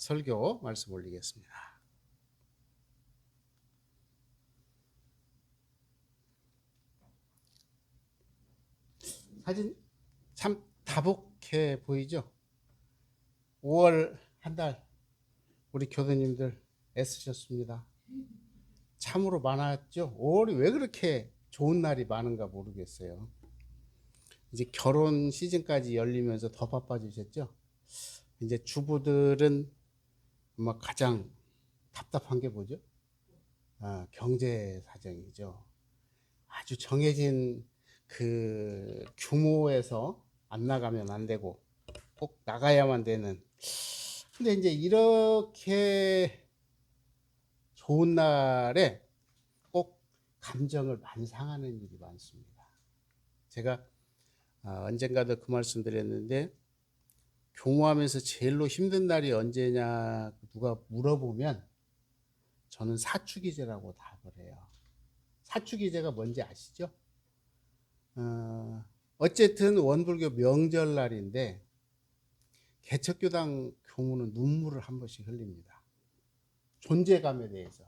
설교 말씀 올리겠습니다. 사진 참 다복해 보이죠? 5월 한 달 우리 교도님들 애쓰셨습니다. 참으로 많았죠? 5월이 왜 그렇게 좋은 날이 많은가 모르겠어요. 이제 결혼 시즌까지 열리면서 더 바빠지셨죠? 이제 주부들은 아마 가장 답답한 게 뭐죠? 경제 사정이죠. 아주 정해진 그 규모에서 안 나가면 안 되고 꼭 나가야만 되는. 근데 이제 이렇게 좋은 날에 꼭 감정을 많이 상하는 일이 많습니다. 제가 언젠가도 그 말씀 드렸는데, 교무하면서 제일로 힘든 날이 언제냐 누가 물어보면 저는 사축기제라고 답을 해요. 사축기제가 뭔지 아시죠? 어쨌든 원불교 명절날인데 개척교당 교무는 눈물을 한 번씩 흘립니다. 존재감에 대해서.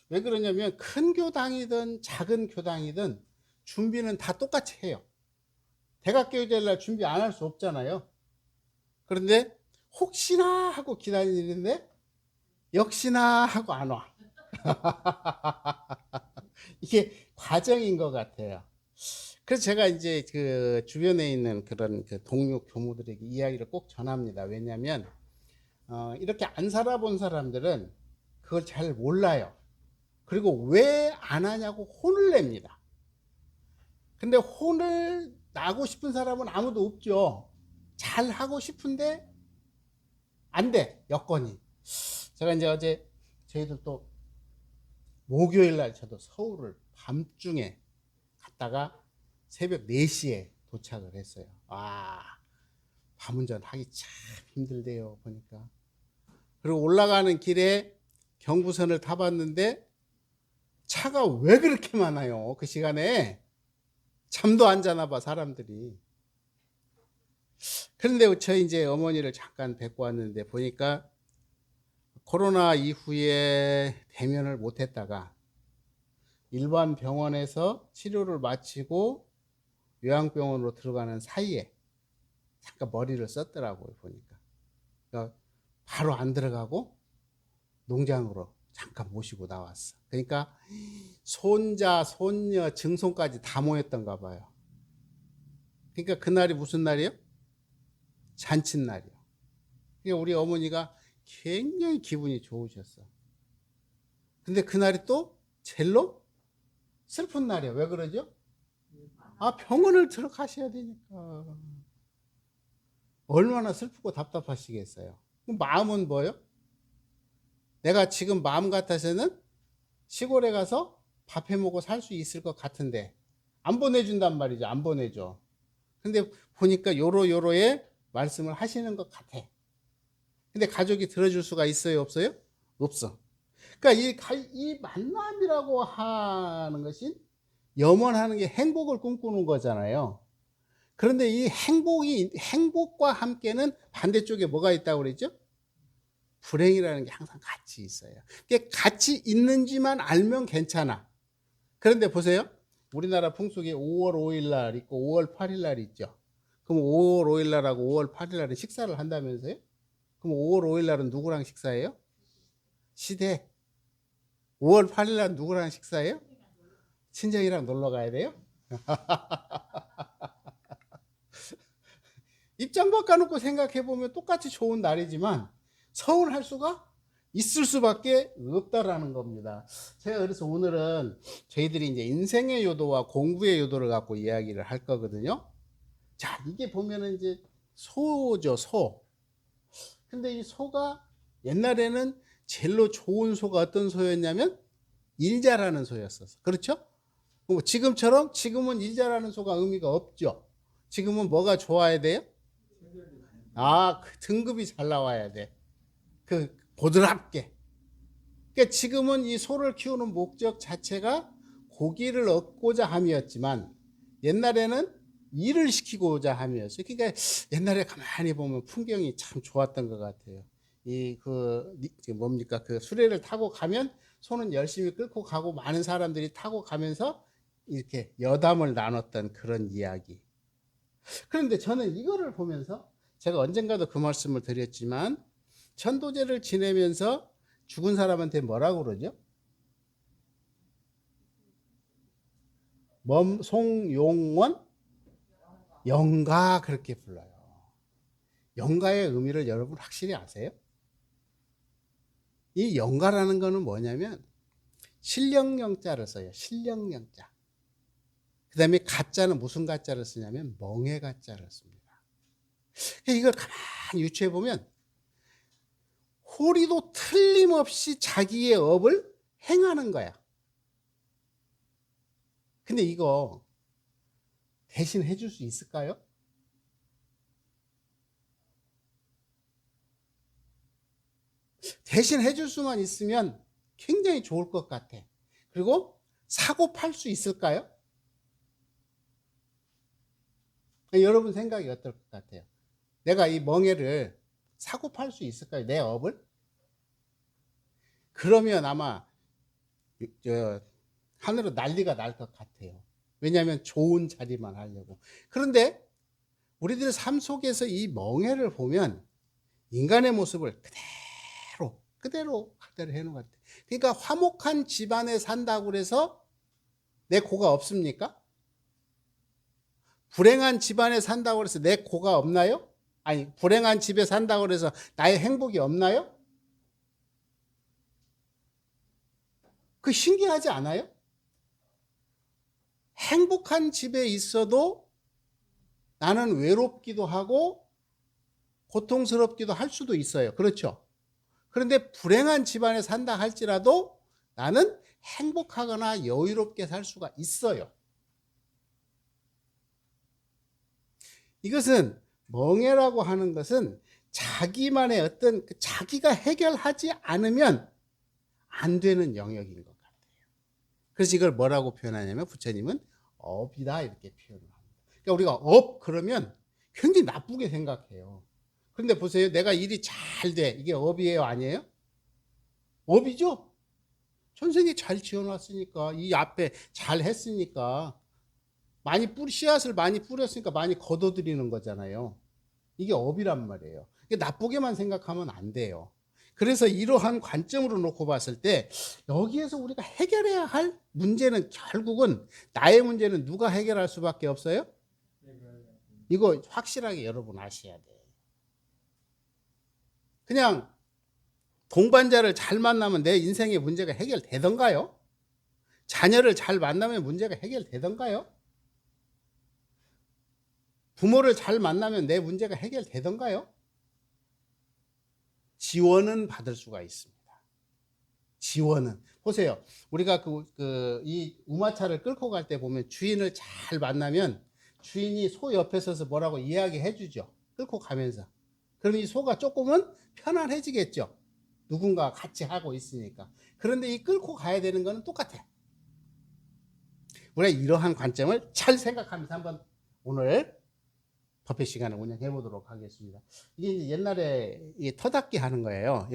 왜 그러냐면 큰 교당이든 작은 교당이든 준비는 다 똑같이 해요. 대각교제날 준비 안 할 수 없잖아요. 그런데 혹시나 하고 기다리는데 역시나 하고 안 와. 이게 과정인 것 같아요. 그래서 제가 이제 그 주변에 있는 그런 그 동료 교무들에게 이야기를 꼭 전합니다. 왜냐하면 이렇게 안 살아본 사람들은 그걸 잘 몰라요. 그리고 왜 안 하냐고 혼을 냅니다. 근데 혼을 나고 싶은 사람은 아무도 없죠. 잘 하고 싶은데 안 돼, 여건이. 제가 이제 어제 저희들 또 목요일 날 저도 서울을 밤중에 갔다가 새벽 4시에 도착을 했어요. 밤운전 하기 참 힘들대요, 보니까. 그리고 올라가는 길에 경부선을 타봤는데 차가 왜 그렇게 많아요, 그 시간에. 잠도 안 자나 봐, 사람들이. 그런데 저희 이제 어머니를 잠깐 뵙고 왔는데 보니까 코로나 이후에 대면을 못 했다가 일반 병원에서 치료를 마치고 요양병원으로 들어가는 사이에 잠깐 머리를 썼더라고요, 보니까. 그러니까 바로 안 들어가고 농장으로 잠깐 모시고 나왔어. 그러니까 손자, 손녀, 증손까지 다 모였던가 봐요. 그러니까 그날이 무슨 날이에요? 잔칫날이요. 그러니까 우리 어머니가 굉장히 기분이 좋으셨어. 근데 그날이 또 젤로 슬픈 날이에요. 왜 그러죠? 병원을 들어가셔야 되니까. 얼마나 슬프고 답답하시겠어요. 마음은 뭐예요? 내가 지금 마음 같아서는 시골에 가서 밥 해먹고 살 수 있을 것 같은데 안 보내준단 말이죠. 안 보내줘. 근데 보니까 요로요로의 말씀을 하시는 것 같아. 근데 가족이 들어줄 수가 있어요, 없어요? 없어. 그러니까 이 만남이라고 하는 것이 염원하는 게 행복을 꿈꾸는 거잖아요. 그런데 이 행복과 함께는 반대쪽에 뭐가 있다고 그랬죠? 불행이라는 게 항상 같이 있어요. 그게 같이 있는지만 알면 괜찮아. 그런데 보세요. 우리나라 풍속에 5월 5일 날 있고 5월 8일 날 있죠. 그럼 5월 5일 날하고 5월 8일 날은 식사를 한다면서요? 그럼 5월 5일 날은 누구랑 식사해요? 시댁. 5월 8일 날 누구랑 식사해요? 친정이랑 놀러 가야 돼요? 입장 바꿔놓고 생각해보면 똑같이 좋은 날이지만 서운할 수가 있을 수밖에 없다라는 겁니다. 제가 그래서 오늘은 저희들이 이제 인생의 요도와 공부의 요도를 갖고 이야기를 할 거거든요. 자, 이게 보면은 이제 소죠, 소. 근데 이 소가 옛날에는 제일로 좋은 소가 어떤 소였냐면 일자라는 소였었어. 그렇죠? 지금처럼 지금은 일자라는 소가 의미가 없죠. 지금은 뭐가 좋아야 돼요? 그 등급이 잘 나와야 돼. 보드랍게. 그러니까 지금은 이 소를 키우는 목적 자체가 고기를 얻고자 함이었지만 옛날에는 일을 시키고자 함이었어요. 그러니까 옛날에 가만히 보면 풍경이 참 좋았던 것 같아요. 뭡니까? 그 수레를 타고 가면 소는 열심히 끌고 가고 많은 사람들이 타고 가면서 이렇게 여담을 나눴던 그런 이야기. 그런데 저는 이거를 보면서 제가 언젠가도 그 말씀을 드렸지만 천도제를 지내면서 죽은 사람한테 뭐라고 그러죠? 송용원 영가 그렇게 불러요. 영가의 의미를 여러분 확실히 아세요? 이 영가라는 거는 뭐냐면 신령영자를 써요. 신령영자. 그 다음에 가짜는 무슨 가짜를 쓰냐면 멍해 가짜를 씁니다. 이걸 가만히 유추해 보면 호리도 틀림없이 자기의 업을 행하는 거야. 근데 이거 대신 해줄 수 있을까요? 대신 해줄 수만 있으면 굉장히 좋을 것 같아. 그리고 사고 팔 수 있을까요? 여러분 생각이 어떨 것 같아요? 내가 이 멍해를 사고 팔 수 있을까요? 내 업을? 그러면 아마 하늘로 난리가 날 것 같아요. 왜냐하면 좋은 자리만 하려고. 그런데 우리들 삶 속에서 이 멍해를 보면 인간의 모습을 그대로 해놓은 것 같아요. 그러니까 화목한 집안에 산다고 해서 내 고가 없습니까? 불행한 집안에 산다고 해서 내 고가 없나요? 아니, 불행한 집에 산다고 해서 나의 행복이 없나요? 그 신기하지 않아요? 행복한 집에 있어도 나는 외롭기도 하고 고통스럽기도 할 수도 있어요. 그렇죠? 그런데 불행한 집안에 산다 할지라도 나는 행복하거나 여유롭게 살 수가 있어요. 이것은 멍해라고 하는 것은 자기만의 어떤 자기가 해결하지 않으면 안 되는 영역인 것 같아요. 그래서 이걸 뭐라고 표현하냐면 부처님은 업이다 이렇게 표현을 합니다. 그러니까 우리가 업 그러면 굉장히 나쁘게 생각해요. 그런데 보세요. 내가 일이 잘 돼. 이게 업이에요? 아니에요? 업이죠? 선생이 잘 지어놨으니까 이 앞에 잘 했으니까 씨앗을 많이 뿌렸으니까 많이 거둬들이는 거잖아요. 이게 업이란 말이에요. 이게 나쁘게만 생각하면 안 돼요. 그래서 이러한 관점으로 놓고 봤을 때 여기에서 우리가 해결해야 할 문제는 결국은 나의 문제는 누가 해결할 수밖에 없어요? 이거 확실하게 여러분 아셔야 돼요. 그냥 동반자를 잘 만나면 내 인생의 문제가 해결되던가요? 자녀를 잘 만나면 문제가 해결되던가요? 부모를 잘 만나면 내 문제가 해결되던가요? 지원은 받을 수가 있습니다. 지원은. 보세요. 우리가 이 우마차를 끌고 갈 때 보면 주인을 잘 만나면 주인이 소 옆에 서서 뭐라고 이야기해 주죠. 끌고 가면서. 그럼 이 소가 조금은 편안해지겠죠. 누군가 같이 하고 있으니까. 그런데 이 끌고 가야 되는 거는 똑같아. 우리가 이러한 관점을 잘 생각하면서 한번 오늘 법회 시간을 운영해 보도록 하겠습니다. 이게 옛날에 터닦기 하는 거예요.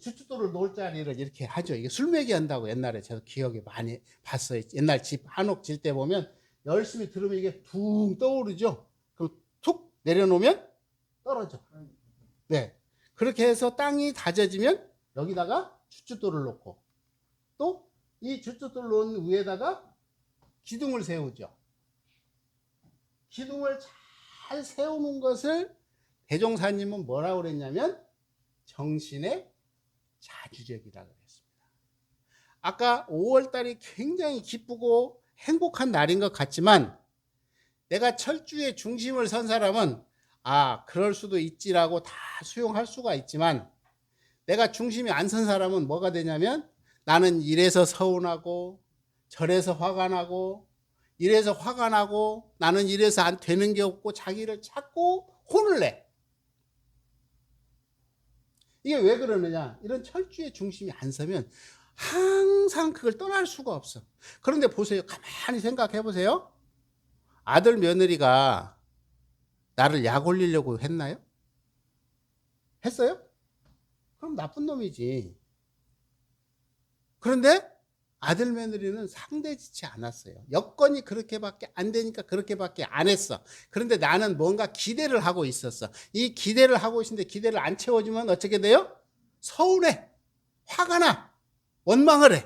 주춧돌을 놓을 자리를 이렇게 하죠. 이게 술매기 한다고 옛날에 제가 기억에 많이 봤어요. 옛날 집 한옥 질 때 보면 열심히 들으면 이게 둥 떠오르죠. 그럼 툭 내려놓으면 떨어져. 네. 그렇게 해서 땅이 다져지면 여기다가 주춧돌을 놓고 또 이 주춧돌 놓은 위에다가 기둥을 세우죠. 기둥을 잘 세우는 것을 대종사님은 뭐라고 그랬냐면 정신의 자주적이라고 그랬습니다. 아까 5월달이 굉장히 기쁘고 행복한 날인 것 같지만 내가 철주의 중심을 선 사람은 그럴 수도 있지라고 다 수용할 수가 있지만 내가 중심이 안 선 사람은 뭐가 되냐면 나는 이래서 서운하고 저래서 화가 나고 이래서 화가 나고 나는 이래서 안 되는 게 없고 자기를 찾고 혼을 내. 이게 왜 그러느냐? 이런 철주의 중심이 안 서면 항상 그걸 떠날 수가 없어. 그런데 보세요. 가만히 생각해 보세요. 아들 며느리가 나를 약 올리려고 했나요? 했어요? 그럼 나쁜 놈이지. 그런데 아들 며느리는 상대지치 않았어요. 여건이 그렇게밖에 안 되니까 그렇게밖에 안 했어. 그런데 나는 뭔가 기대를 하고 있었어. 이 기대를 하고 있는데 기대를 안 채워주면 어떻게 돼요? 서운해. 화가 나. 원망을 해.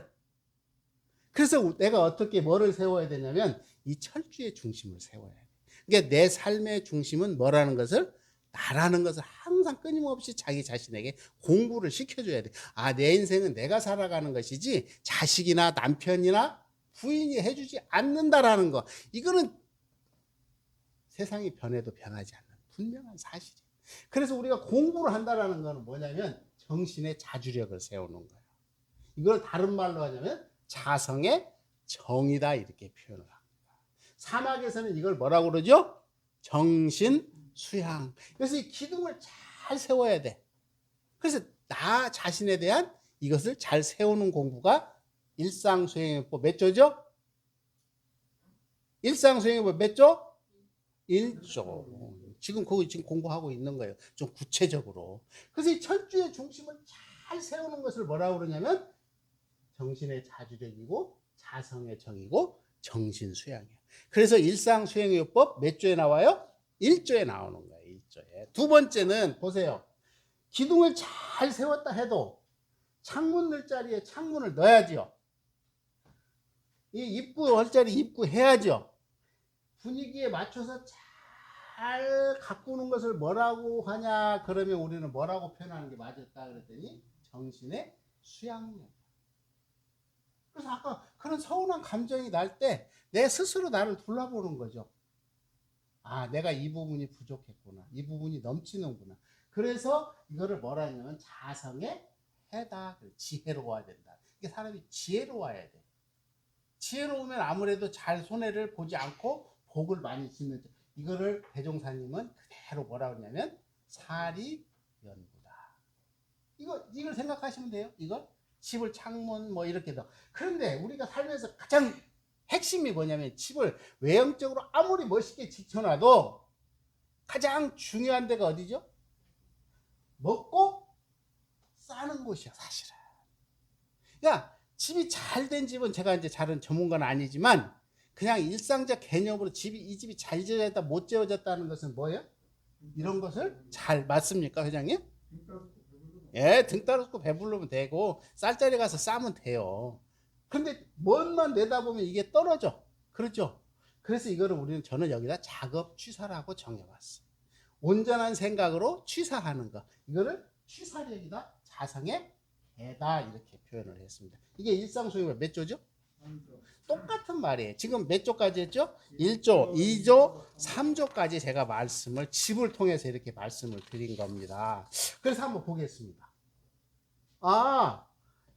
그래서 내가 어떻게 뭐를 세워야 되냐면 이 철주의 중심을 세워야 돼. 그러니까 내 삶의 중심은 뭐라는 것을, 나라는 것을 항상 끊임없이 자기 자신에게 공부를 시켜줘야 돼. 아, 내 인생은 내가 살아가는 것이지 자식이나 남편이나 부인이 해주지 않는다라는 거. 이거는 세상이 변해도 변하지 않는 분명한 사실이에요. 그래서 우리가 공부를 한다라는 거는 뭐냐면 정신의 자주력을 세우는 거예요. 이걸 다른 말로 하냐면 자성의 정이다, 이렇게 표현을 합니다. 사막에서는 이걸 뭐라고 그러죠? 정신 수양. 그래서 이 기둥을 잘 세워야 돼. 그래서 나 자신에 대한 이것을 잘 세우는 공부가 일상수행법 몇 조죠? 일상수행법 몇 조? 1조. 지금 그거 지금 공부하고 있는 거예요. 좀 구체적으로. 그래서 이 철주의 중심을 잘 세우는 것을 뭐라고 그러냐면 정신의 자주력이고 자성의 정이고 정신수양이에요. 그래서 일상수행요법 몇 조에 나와요? 1조에 나오는 거예요. 1조에. 두 번째는 보세요. 기둥을 잘 세웠다 해도 창문 넣을 자리에 창문을 넣어야죠. 이 입구 할 자리 입구 해야죠. 분위기에 맞춰서 잘 가꾸는 것을 뭐라고 하냐 그러면 우리는 뭐라고 표현하는 게 맞을까 그랬더니 정신의 수양력. 그래서 아까 그런 서운한 감정이 날 때 내 스스로 나를 둘러보는 거죠. 아, 내가 이 부분이 부족했구나. 이 부분이 넘치는구나. 그래서 이거를 뭐라 하냐면 자성의 해다. 지혜로워야 된다. 이게 사람이 지혜로워야 돼. 지혜로우면 아무래도 잘 손해를 보지 않고 복을 많이 짓는. 이거를 대종사님은 그대로 뭐라 그러냐면 사리연구다. 이걸 생각하시면 돼요. 이걸 집을 창문 뭐 이렇게 더. 그런데 우리가 살면서 가장 핵심이 뭐냐면 집을 외형적으로 아무리 멋있게 지켜놔도 가장 중요한 데가 어디죠? 먹고 싸는 곳이야, 사실은. 그러니까 집이 잘 된 집은 제가 이제 잘은 전문가는 아니지만 그냥 일상적 개념으로 이 집이 잘 지어졌다 못 지어졌다는 것은 뭐예요? 이런 것을 잘 맞습니까, 회장님? 예, 등 따르고 배부르면 되고 쌀자리 가서 싸면 돼요. 근데 뭔만 내다보면 이게 떨어져. 그렇죠? 그래서 이거를 저는 여기다 작업 취사라고 정해봤어요. 온전한 생각으로 취사하는 거. 이거를 취사력이다, 자성의 애다, 이렇게 표현을 했습니다. 이게 일상소용의 몇 조죠? 똑같은 말이에요. 지금 몇 조까지 했죠? 1조, 2조, 3조까지 제가 말씀을 집을 통해서 이렇게 말씀을 드린 겁니다. 그래서 한번 보겠습니다. 아,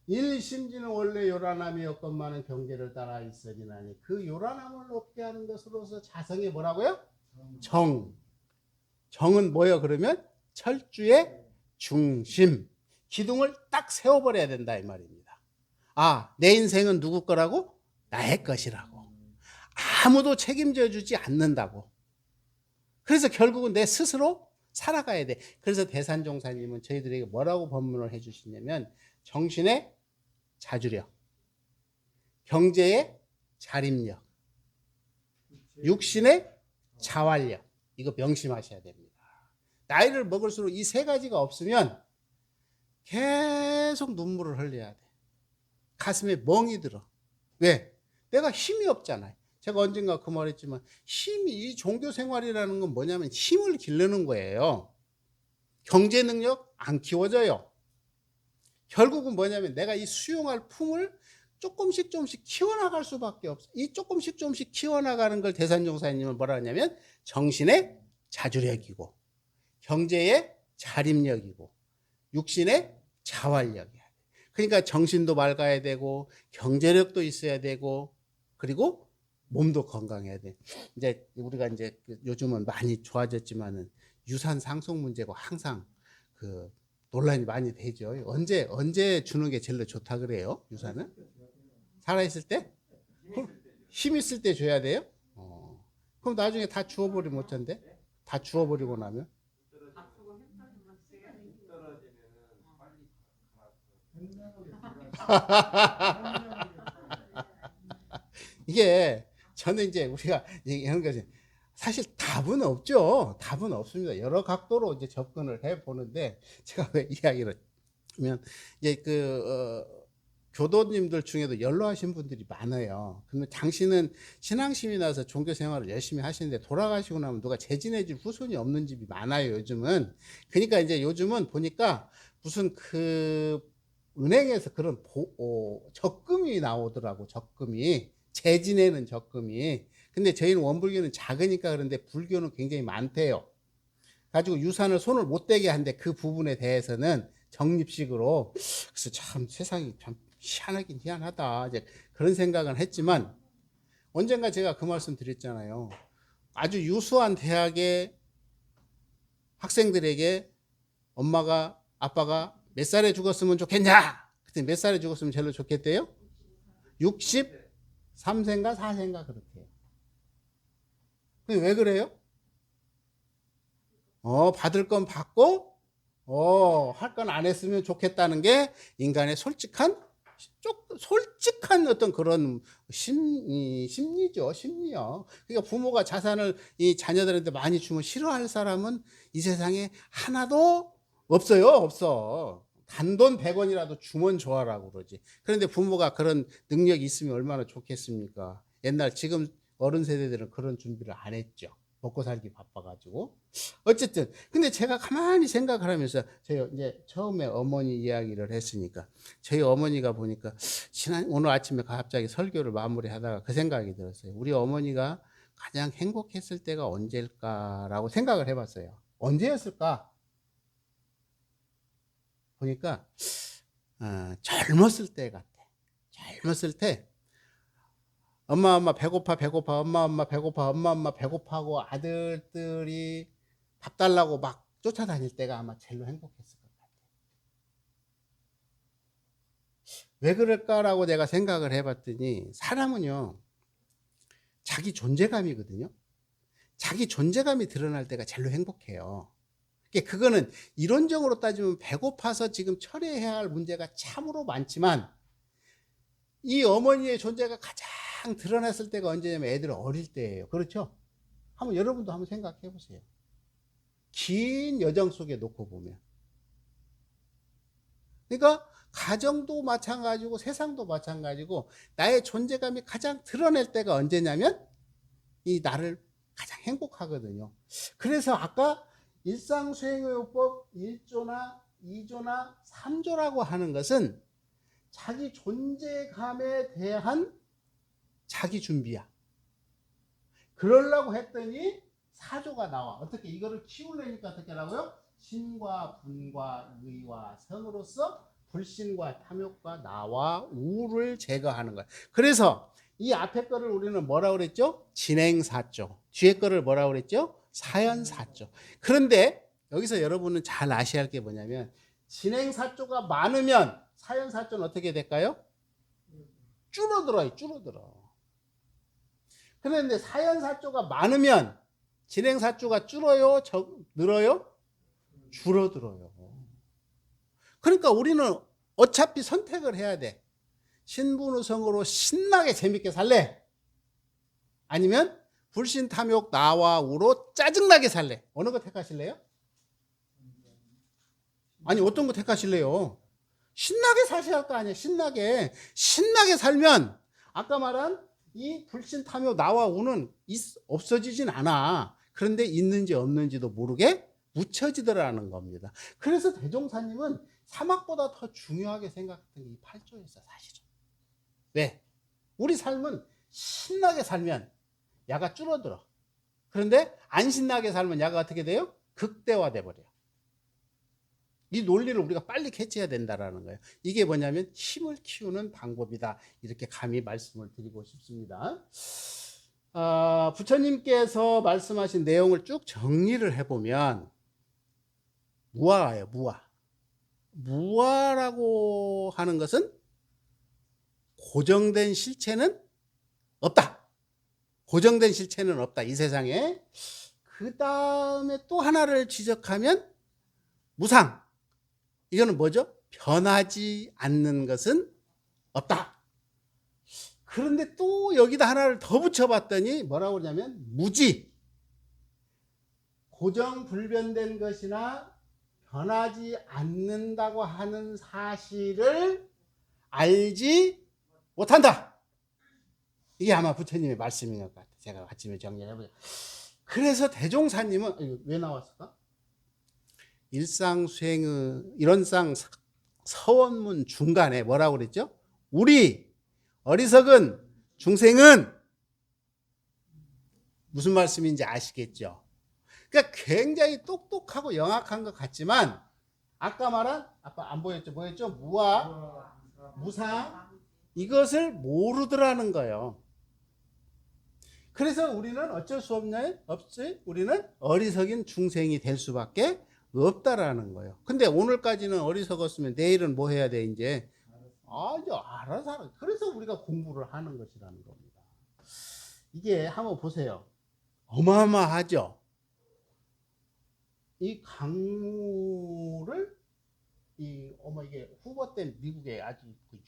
일심지는 원래 요란함이었건만은 경계를 따라 있으니나니 그 요란함을 높게 하는 것으로서 자성이 뭐라고요? 정은 뭐예요? 그러면 철주의 중심, 기둥을 딱 세워버려야 된다 이 말입니다. 아, 내 인생은 누구 거라고? 나의 것이라고. 아무도 책임져 주지 않는다고. 그래서 결국은 내 스스로 살아가야 돼. 그래서 대산종사님은 저희들에게 뭐라고 법문을 해주시냐면 정신의 자주력, 경제의 자립력, 육신의 자활력. 이거 명심하셔야 됩니다. 나이를 먹을수록 이 세 가지가 없으면 계속 눈물을 흘려야 돼. 가슴에 멍이 들어. 왜? 내가 힘이 없잖아요. 제가 언젠가 그 말했지만 이 종교 생활이라는 건 뭐냐면 힘을 기르는 거예요. 경제 능력 안 키워져요. 결국은 뭐냐면 내가 이 수용할 품을 조금씩 키워나갈 수밖에 없어. 이 조금씩 키워나가는 걸 대산종사님은 뭐라 하냐면 정신의 자주력이고 경제의 자립력이고 육신의 자활력이야. 그러니까 정신도 맑아야 되고 경제력도 있어야 되고 그리고 몸도 건강해야 돼. 이제 우리가 이제 요즘은 많이 좋아졌지만은 유산 상속 문제고 항상 그 논란이 많이 되죠. 언제 주는 게 제일 좋다 그래요? 유산은? 살아있을 때? 힘 있을 때 줘야 돼요? 그럼 나중에 다 주워버리면 어쩐데? 다 주워버리고 나면? 이게 저는 이제 우리가 얘기하는 거지. 사실 답은 없죠. 답은 없습니다. 여러 각도로 이제 접근을 해 보는데 제가 왜 이야기를 하면 이제 교도님들 중에도 연로하신 분들이 많아요. 그러면 당신은 신앙심이 나서 종교 생활을 열심히 하시는데 돌아가시고 나면 누가 재지내줄 후손이 없는 집이 많아요, 요즘은. 그러니까 이제 요즘은 보니까 무슨 은행에서 그런 적금이 나오더라고, 적금이. 재지내는 적금이. 근데 저희는 원불교는 작으니까 그런데 불교는 굉장히 많대요. 가지고 유산을 손을 못 대게 한데 그 부분에 대해서는 적립식으로. 그래서 참 세상이 참 희한하긴 희한하다, 이제 그런 생각은 했지만 언젠가 제가 그 말씀 드렸잖아요. 아주 유수한 대학의 학생들에게 엄마가 아빠가 몇 살에 죽었으면 좋겠냐? 그때 몇 살에 죽었으면 제일 좋겠대요? 63세인가 4세인가 그렇대요. 왜 그래요? 받을 건 받고 할 건 안 했으면 좋겠다는 게 인간의 솔직한 어떤 그런 심리죠, 심리요. 그러니까 부모가 자산을 이 자녀들한테 많이 주면 싫어할 사람은 이 세상에 하나도 없어요, 없어. 단돈 100원이라도 주면 좋아라고 그러지. 그런데 부모가 그런 능력이 있으면 얼마나 좋겠습니까? 지금 어른 세대들은 그런 준비를 안 했죠. 먹고 살기 바빠가지고. 어쨌든 근데 제가 가만히 생각을 하면서 저희 이제 처음에 어머니 이야기를 했으니까 저희 어머니가 보니까 오늘 아침에 갑자기 설교를 마무리하다가 그 생각이 들었어요. 우리 어머니가 가장 행복했을 때가 언제일까라고 생각을 해봤어요. 언제였을까? 보니까 젊었을 때 같아. 젊었을 때 엄마 배고파 엄마 배고파하고 아들들이 밥 달라고 막 쫓아다닐 때가 아마 제일 행복했을 것 같아요. 왜 그럴까라고 내가 생각을 해봤더니 사람은요 자기 존재감이거든요. 자기 존재감이 드러날 때가 제일 행복해요. 그거는 이론적으로 따지면 배고파서 지금 처리해야 할 문제가 참으로 많지만 이 어머니의 존재가 가장 드러났을 때가 언제냐면 애들 어릴 때예요. 그렇죠? 여러분도 한번 생각해 보세요. 긴 여정 속에 놓고 보면. 그러니까 가정도 마찬가지고 세상도 마찬가지고 나의 존재감이 가장 드러낼 때가 언제냐면 이 나를 가장 행복하거든요. 그래서 아까 일상수행의요법 1조나 2조나 3조라고 하는 것은 자기 존재감에 대한 자기 준비야. 그러려고 했더니 4조가 나와. 어떻게 이거를 키우려니까 어떻게 하라고요? 신과 분과 의와 성으로서 불신과 탐욕과 나와 우를 제거하는 거야. 그래서 이 앞에 거를 우리는 뭐라고 그랬죠? 진행사조. 뒤에 거를 뭐라고 그랬죠? 사연사조. 그런데 여기서 여러분은 잘 아셔야 할 게 뭐냐면 진행사조가 많으면 사연사조는 어떻게 될까요? 줄어들어요. 그런데 사연사조가 많으면 진행사조가 줄어요? 늘어요? 줄어들어요. 그러니까 우리는 어차피 선택을 해야 돼. 신분의성으로 신나게 재밌게 살래? 아니면 불신탐욕 나와 우로 짜증나게 살래? 어느 거 택하실래요? 아니 어떤 거 택하실래요? 신나게 사셔야 할 거 아니에요. 신나게 살면 아까 말한 이 불신탐욕 나와 우는 없어지진 않아. 그런데 있는지 없는지도 모르게 묻혀지더라는 겁니다. 그래서 대종사님은 사막보다 더 중요하게 생각했던 게 이 8조였어 사실은. 왜? 우리 삶은 신나게 살면 야가 줄어들어. 그런데 안 신나게 살면 야가 어떻게 돼요? 극대화돼 버려요. 이 논리를 우리가 빨리 캐치해야 된다는 거예요. 이게 뭐냐면 힘을 키우는 방법이다. 이렇게 감히 말씀을 드리고 싶습니다. 부처님께서 말씀하신 내용을 쭉 정리를 해보면 무아예요. 무아라고 하는 것은 고정된 실체는 없다. 고정된 실체는 없다. 이 세상에. 그 다음에 또 하나를 지적하면 무상. 이거는 뭐죠? 변하지 않는 것은 없다. 그런데 또 여기다 하나를 더 붙여봤더니 뭐라고 그러냐면 무지, 고정불변된 것이나 변하지 않는다고 하는 사실을 알지 못한다. 이게 아마 부처님의 말씀인 것 같아요. 제가 아침에 정리해보죠. 그래서 대종사님은 왜 나왔을까? 일상수행의 일원상 서원문 중간에 뭐라고 그랬죠? 우리 어리석은 중생은 무슨 말씀인지 아시겠죠? 그러니까 굉장히 똑똑하고 영악한 것 같지만 아까 말한 아까 안 보였죠? 뭐였죠? 무와 무상 이것을 모르더라는 거예요. 그래서 우리는 어쩔 수 없지? 우리는 어리석인 중생이 될 수밖에 없다라는 거예요. 근데 오늘까지는 어리석었으면 내일은 뭐 해야 돼 이제? 알아서 하라. 그래서 우리가 공부를 하는 것이라는 겁니다. 이게 한번 보세요. 어마어마하죠? 이 강물을 이게 후보댐, 미국의 아주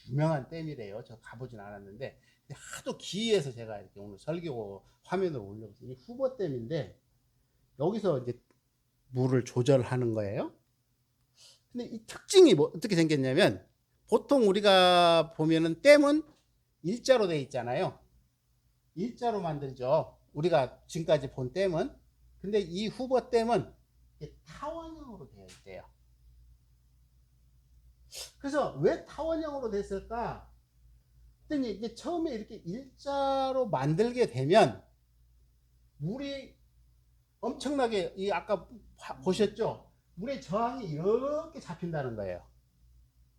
유명한 댐이래요. 저 가보진 않았는데 하도 기이해서 제가 이렇게 오늘 설교 화면으로 올려봤어요. 이 후보댐인데 여기서 이제 물을 조절하는 거예요. 근데 이 특징이 어떻게 생겼냐면 보통 우리가 보면은 댐은 일자로 돼 있잖아요. 일자로 만들죠. 우리가 지금까지 본 댐은. 근데 이 후보댐은 타원형으로 되어 있대요. 그래서 왜 타원형으로 됐을까? 그랬더니 이게 처음에 이렇게 일자로 만들게 되면 물이 엄청나게 아까 보셨죠? 물의 저항이 이렇게 잡힌다는 거예요.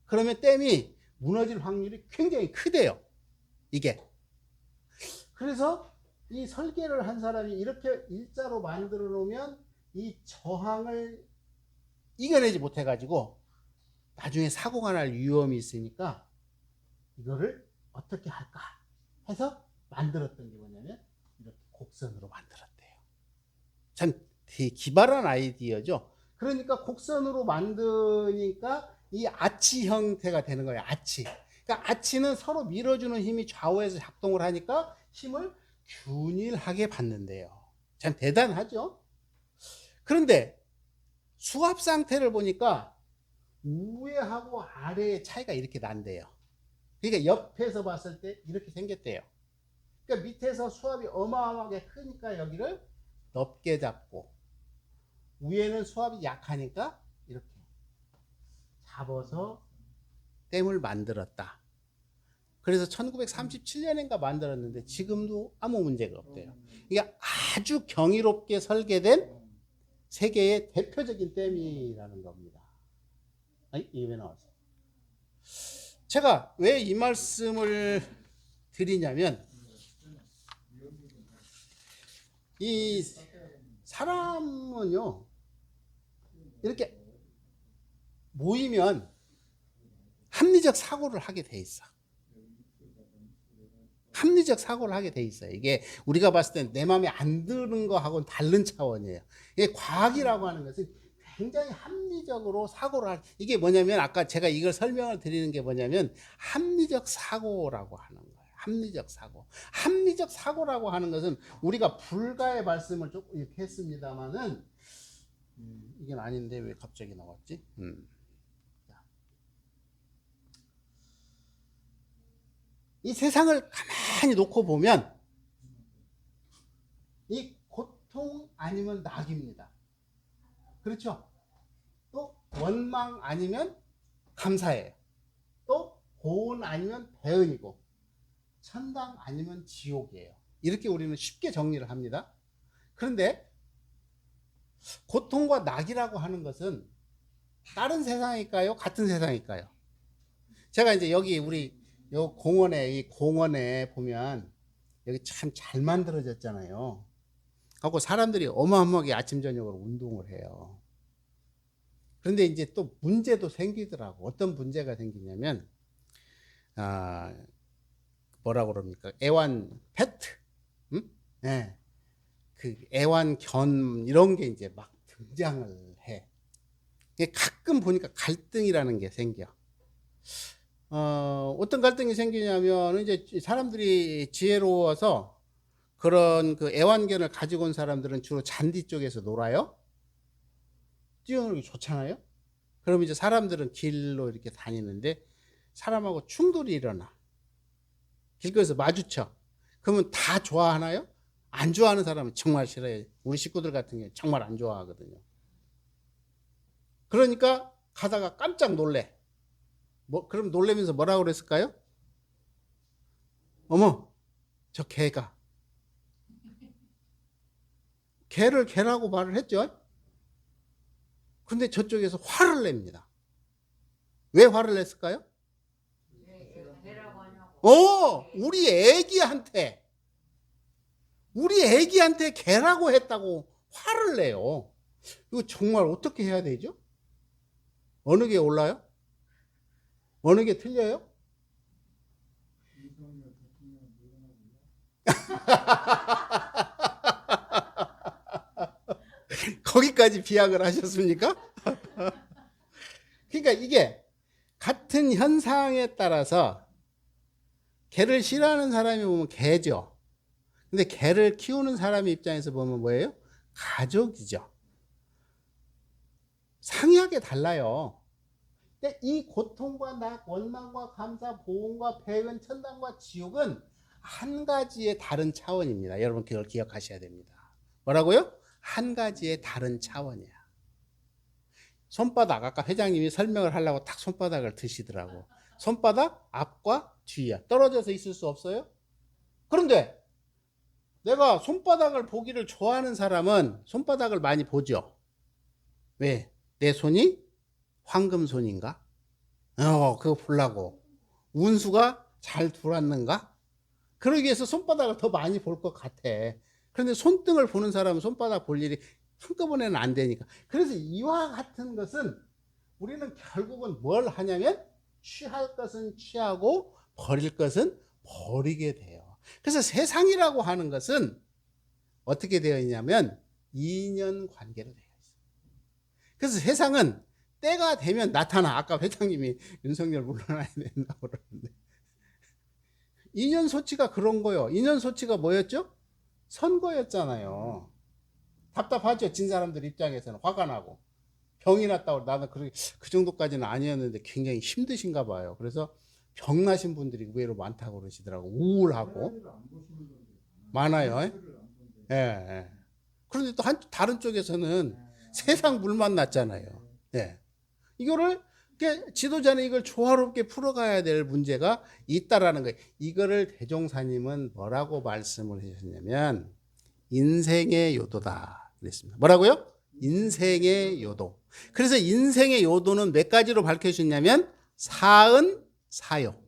그러면 댐이 무너질 확률이 굉장히 크대요. 이게. 그래서 이 설계를 한 사람이 이렇게 일자로 만들어 놓으면 이 저항을 이겨내지 못해 가지고 나중에 사고가 날 위험이 있으니까 이거를 어떻게 할까 해서 만들었던 게 뭐냐면 이렇게 곡선으로 만들었대요. 참 되게 기발한 아이디어죠. 그러니까 곡선으로 만드니까 이 아치 형태가 되는 거예요. 아치. 그러니까 아치는 서로 밀어주는 힘이 좌우에서 작동을 하니까 힘을 균일하게 받는데요. 참 대단하죠. 그런데 수압 상태를 보니까 위하고 아래의 차이가 이렇게 난대요. 그러니까 옆에서 봤을 때 이렇게 생겼대요. 그러니까 밑에서 수압이 어마어마하게 크니까 여기를 넓게 잡고 위에는 수압이 약하니까 이렇게 잡아서 댐을 만들었다. 그래서 1937년인가 만들었는데 지금도 아무 문제가 없대요. 이게 아주 경이롭게 설계된 세계의 대표적인 댐이라는 겁니다. 이게 왜 나왔어요? 제가 왜 이 말씀을 드리냐면 이 사람은요 이렇게 모이면 합리적 사고를 하게 돼 있어. 합리적 사고를 하게 돼 있어요. 이게 우리가 봤을 때 내 마음에 안 드는 거하고는 다른 차원이에요. 이게 과학이라고 하는 것은 굉장히 합리적으로 사고를 이게 뭐냐면 아까 제가 이걸 설명을 드리는 게 뭐냐면 합리적 사고라고 하는 거예요. 합리적 사고. 합리적 사고라고 하는 것은 우리가 불가의 말씀을 조금 이렇게 했습니다만은 이건 아닌데 왜 갑자기 나왔지? 이 세상을 가만히 놓고 보면 이 고통 아니면 낙입니다. 그렇죠? 또 원망 아니면 감사예요. 또 고은 아니면 배은이고 천당 아니면 지옥이에요. 이렇게 우리는 쉽게 정리를 합니다. 그런데 고통과 낙이라고 하는 것은 다른 세상일까요? 같은 세상일까요? 제가 이제 여기 우리 요 이 공원에 보면 여기 참 잘 만들어졌잖아요. 하고 사람들이 어마어마하게 아침 저녁으로 운동을 해요. 그런데 이제 또 문제도 생기더라고. 어떤 문제가 생기냐면 뭐라고 그럽니까? 애완 페트, 네. 그 애완 견 이런 게 이제 막 등장을 해. 가끔 보니까 갈등이라는 게 생겨. 어떤 갈등이 생기냐면 이제 사람들이 지혜로워서 그런 그 애완견을 가지고 온 사람들은 주로 잔디 쪽에서 놀아요. 뛰어놀기 좋잖아요. 그럼 이제 사람들은 길로 이렇게 다니는데 사람하고 충돌이 일어나. 길거리에서 마주쳐. 그러면 다 좋아하나요? 안 좋아하는 사람은 정말 싫어요. 우리 식구들 같은 경우에 정말 안 좋아하거든요. 그러니까 가다가 깜짝 놀래. 그럼 놀래면서 뭐라고 그랬을까요? 어머, 저 개가. 개를 개라고 말을 했죠. 근데 저쪽에서 화를 냅니다. 왜 화를 냈을까요? 우리 애기한테 개라고 했다고 화를 내요. 이거 정말 어떻게 해야 되죠? 어느 게 올라요? 어느 게 틀려요? 거기까지 비약을 하셨습니까? 그러니까 이게 같은 현상에 따라서 개를 싫어하는 사람이 보면 개죠. 근데 개를 키우는 사람의 입장에서 보면 뭐예요? 가족이죠. 상이하게 달라요. 근데 이 고통과 낙, 원망과 감사, 보응과 배은, 천당과 지옥은 한 가지의 다른 차원입니다. 여러분 그걸 기억하셔야 됩니다. 뭐라고요? 한 가지의 다른 차원이야. 손바닥, 아까 회장님이 설명을 하려고 딱 손바닥을 드시더라고. 손바닥 앞과 뒤야. 떨어져서 있을 수 없어요? 그런데 내가 손바닥을 보기를 좋아하는 사람은 손바닥을 많이 보죠. 왜? 내 손이 황금손인가? 그거 보려고. 운수가 잘 들어왔는가? 그러기 위해서 손바닥을 더 많이 볼 것 같아. 그런데 손등을 보는 사람은 손바닥 볼 일이 한꺼번에는 안 되니까. 그래서 이와 같은 것은 우리는 결국은 뭘 하냐면 취할 것은 취하고 버릴 것은 버리게 돼요. 그래서 세상이라고 하는 것은 어떻게 되어 있냐면 인연 관계로 되어 있어요. 그래서 세상은 때가 되면 나타나. 아까 회장님이 윤석열 물러나야 된다고 그러는데 인연 소치가 그런 거요. 인연 소치가 뭐였죠? 선거였잖아요. 답답하죠. 진 사람들 입장에서는 화가 나고 병이 났다고. 나는 그 정도까지는 아니었는데 굉장히 힘드신가 봐요. 그래서 병 나신 분들이 의외로 많다고 그러시더라고. 우울하고 많아요. 예, 예. 그런데 또 다른 쪽에서는 세상 물만 났잖아요. 예. 이거를 지도자는 이걸 조화롭게 풀어가야 될 문제가 있다라는 거예요. 이거를 대종사님은 뭐라고 말씀을 하셨냐면 인생의 요도다 그랬습니다. 뭐라고요? 인생의 요도. 그래서 인생의 요도는 몇 가지로 밝혀주셨냐면 사은, 사요.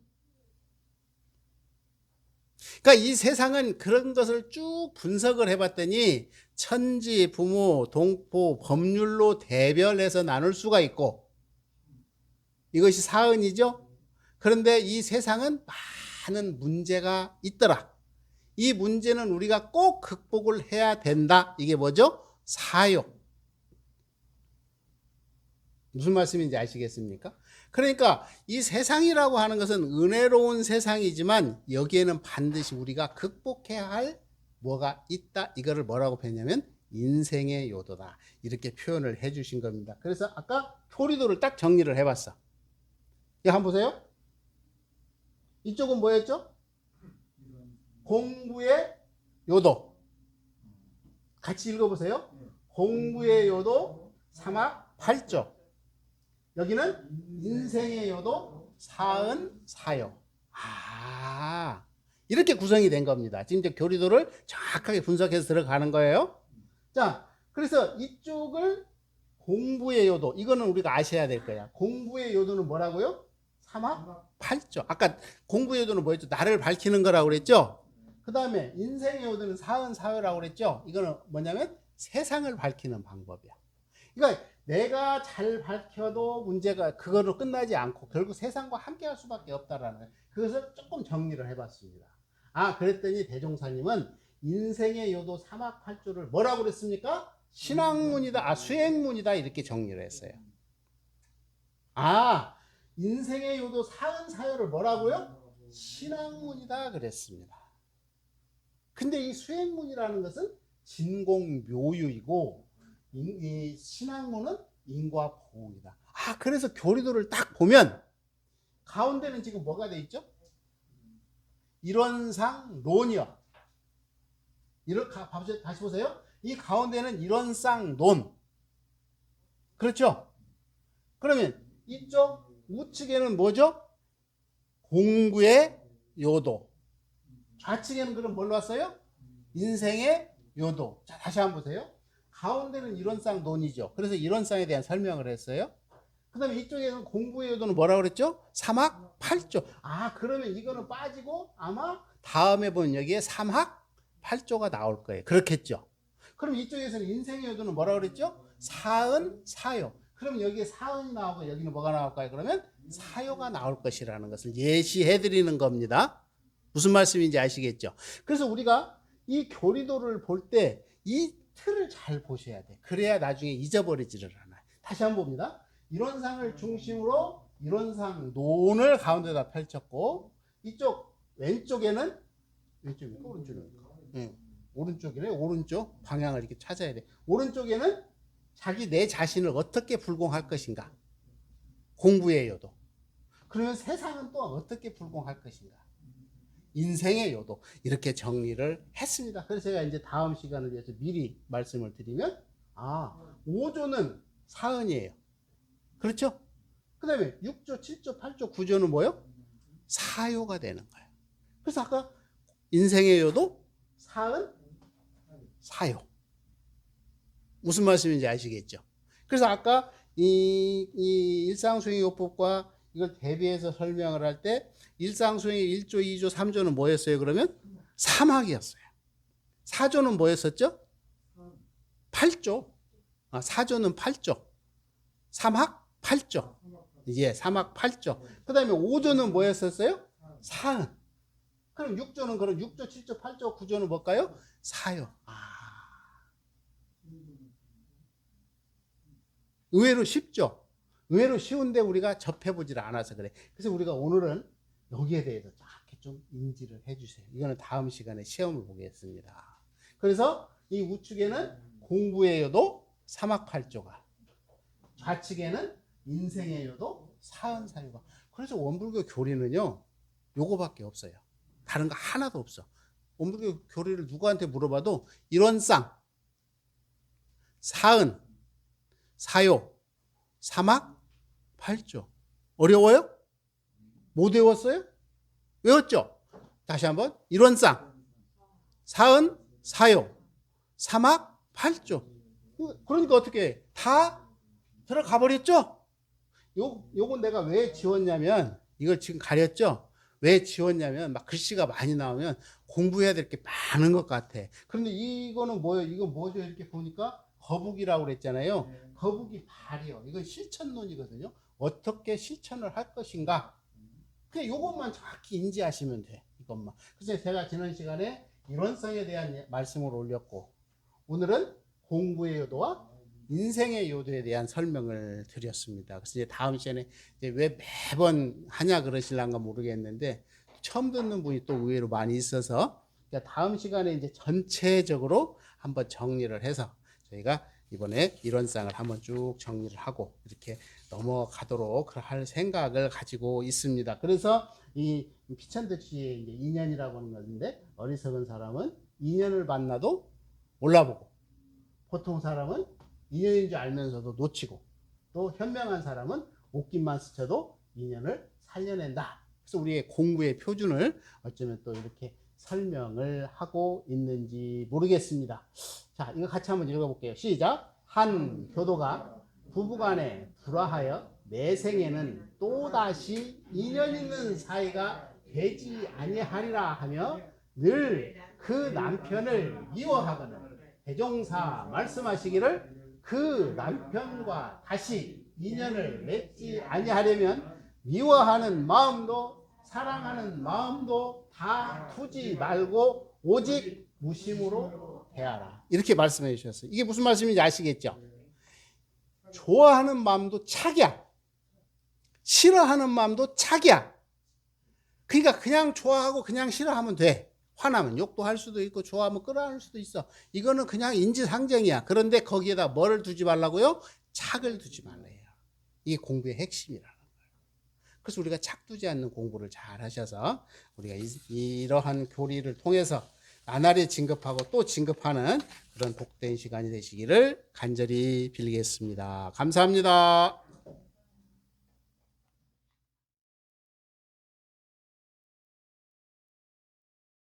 그러니까 이 세상은 그런 것을 쭉 분석을 해봤더니 천지, 부모, 동포, 법률로 대별해서 나눌 수가 있고 이것이 사은이죠. 그런데 이 세상은 많은 문제가 있더라. 이 문제는 우리가 꼭 극복을 해야 된다. 이게 뭐죠? 사요. 무슨 말씀인지 아시겠습니까? 그러니까 이 세상이라고 하는 것은 은혜로운 세상이지만 여기에는 반드시 우리가 극복해야 할 뭐가 있다. 이거를 뭐라고 표현하냐면 인생의 요도다. 이렇게 표현을 해 주신 겁니다. 그래서 아까 표리도를 딱 정리를 해봤어. 이거 한번 보세요. 이쪽은 뭐였죠? 공부의 요도. 같이 읽어보세요. 공부의 요도, 사막, 팔조. 여기는 인생의 요도, 사은, 사요. 이렇게 구성이 된 겁니다. 지금 이제 교리도를 정확하게 분석해서 들어가는 거예요. 자, 그래서 이쪽을 공부의 요도, 이거는 우리가 아셔야 될 거야. 공부의 요도는 뭐라고요? 사막, 팔조. 아까 공부의 요도는 뭐였죠? 나를 밝히는 거라고 그랬죠? 그 다음에 인생의 요도는 사은, 사요라고 그랬죠? 이거는 뭐냐면 세상을 밝히는 방법이야. 그러니까 내가 잘 밝혀도 문제가 그거로 끝나지 않고 결국 세상과 함께 할 수밖에 없다라는 거예요. 그것을 조금 정리를 해봤습니다. 그랬더니 대종사님은 인생의 요도 사막팔조를 뭐라고 그랬습니까? 신학문이다, 수행문이다 이렇게 정리를 했어요. 인생의 요도 사은 사요를 뭐라고요? 신학문이다 그랬습니다. 근데 이 수행문이라는 것은 진공묘유이고 이 신학문은 인과보응이다. 그래서 교리도를 딱 보면 가운데는 지금 뭐가 돼 있죠? 일원상 논이요. 다시 보세요. 이 가운데는 일원상 논. 그렇죠? 그러면 이쪽 우측에는 뭐죠? 공부의 요도. 좌측에는 그럼 뭘로 왔어요? 인생의 요도. 자, 다시 한번 보세요. 가운데는 일원상 논이죠. 그래서 일원상에 대한 설명을 했어요. 그 다음에 이쪽에는 공부의 요도는 뭐라고 그랬죠? 삼학 8조. 그러면 이거는 빠지고 아마 다음에 보면 여기에 삼학 8조가 나올 거예요. 그렇겠죠? 그럼 이쪽에서는 인생의 요도는 뭐라고 그랬죠? 사은, 사요. 그럼 여기에 사은이 나오고 여기는 뭐가 나올까요? 그러면 사요가 나올 것이라는 것을 예시해 드리는 겁니다. 무슨 말씀인지 아시겠죠? 그래서 우리가 이 교리도를 볼 때 이 틀을 잘 보셔야 돼. 그래야 나중에 잊어버리지를 않아요. 다시 한번 봅니다. 일원상을 중심으로 일원상 논을 가운데다 펼쳤고 이쪽 왼쪽에는 왼쪽입니까? 오른쪽입니까? 오른쪽이네. 오른쪽 방향을 이렇게 찾아야 돼. 오른쪽에는 내 자신을 어떻게 불공할 것인가? 공부의 요도. 그러면 세상은 또 어떻게 불공할 것인가? 인생의 요도. 이렇게 정리를 했습니다. 그래서 제가 이제 다음 시간을 위해서 미리 말씀을 드리면 5조는 사은이에요. 그렇죠? 그 다음에 6조, 7조, 8조, 9조는 뭐요? 사요가 되는 거예요. 그래서 아까 인생의 요도, 사은, 사요. 무슨 말씀인지 아시겠죠? 그래서 아까 이 일상수행 요법과 이걸 대비해서 설명을 할 때 일상수행의 1조, 2조, 3조는 뭐였어요? 그러면 삼학이었어요. 4조는 뭐였었죠? 8조. 4조는 8조. 삼학 8조. 삼학 8조. 그 다음에 5조는 뭐였었어요? 사은. 그럼 6조는 그럼 6조, 7조, 8조, 9조는 뭘까요? 사요. 의외로 쉽죠? 의외로 쉬운데 우리가 접해보질 않아서 그래. 그래서 우리가 오늘은 여기에 대해서 이렇게 좀 인지를 해주세요. 이거는 다음 시간에 시험을 보겠습니다. 그래서 이 우측에는 공부의 요도 삼학팔조가, 좌측에는 인생의 요도 사은사유가. 그래서 원불교 교리는요, 요거밖에 없어요. 다른 거 하나도 없어. 원불교 교리를 누구한테 물어봐도 일원상, 사은, 사요, 삼학, 팔조. 어려워요? 못 외웠어요? 외웠죠? 다시 한번. 일원상, 사은, 사요, 삼학, 팔조. 그러니까 어떻게 해? 다 들어가 버렸죠? 요건 내가 왜 지웠냐면, 이걸 지금 가렸죠? 왜 지웠냐면, 막 글씨가 많이 나오면 공부해야 될 게 많은 것 같아. 그런데 이거는 뭐예요? 이거 뭐죠? 이렇게 보니까 거북이라고 그랬잖아요. 거북이 발이요. 이건 실천론이거든요. 어떻게 실천을 할 것인가. 그냥 요것만 정확히 인지하시면 돼. 이것만. 그래서 제가 지난 시간에 일원성에 대한 말씀을 올렸고, 오늘은 공부의 요도와 인생의 요도에 대한 설명을 드렸습니다. 그래서 이제 다음 시간에 이제 왜 매번 하냐 그러실란가 모르겠는데, 처음 듣는 분이 또 의외로 많이 있어서, 다음 시간에 이제 전체적으로 한번 정리를 해서 저희가 이번에 일원상을 한번 쭉 정리를 하고 이렇게 넘어가도록 할 생각을 가지고 있습니다. 그래서 이 피천득시의 이제 인연이라고 하는 건데, 어리석은 사람은 인연을 만나도 몰라보고, 보통 사람은 인연인 줄 알면서도 놓치고, 또 현명한 사람은 옷깃만 스쳐도 인연을 살려낸다. 그래서 우리의 공부의 표준을 어쩌면 또 이렇게 설명을 하고 있는지 모르겠습니다. 자, 이거 같이 한번 읽어볼게요. 시작. 한 교도가 부부간에 불화하여 매생에는 또다시 인연 있는 사이가 되지 아니하리라 하며 늘 그 남편을 미워하거나, 대종사 말씀하시기를 그 남편과 다시 인연을 맺지 아니하려면 미워하는 마음도 사랑하는 마음도 다 두지 말고 오직 무심으로 대하라. 이렇게 말씀해 주셨어요. 이게 무슨 말씀인지 아시겠죠? 좋아하는 마음도 착이야. 싫어하는 마음도 착이야. 그러니까 그냥 좋아하고 그냥 싫어하면 돼. 화나면 욕도 할 수도 있고 좋아하면 끌어안을 수도 있어. 이거는 그냥 인지상정이야. 그런데 거기에다 뭐를 두지 말라고요? 착을 두지 말래요. 이게 공부의 핵심이라는 거예요. 그래서 우리가 착 두지 않는 공부를 잘 하셔서 우리가 이러한 교리를 통해서 나날이 진급하고 또 진급하는 그런 복된 시간이 되시기를 간절히 빌겠습니다. 감사합니다.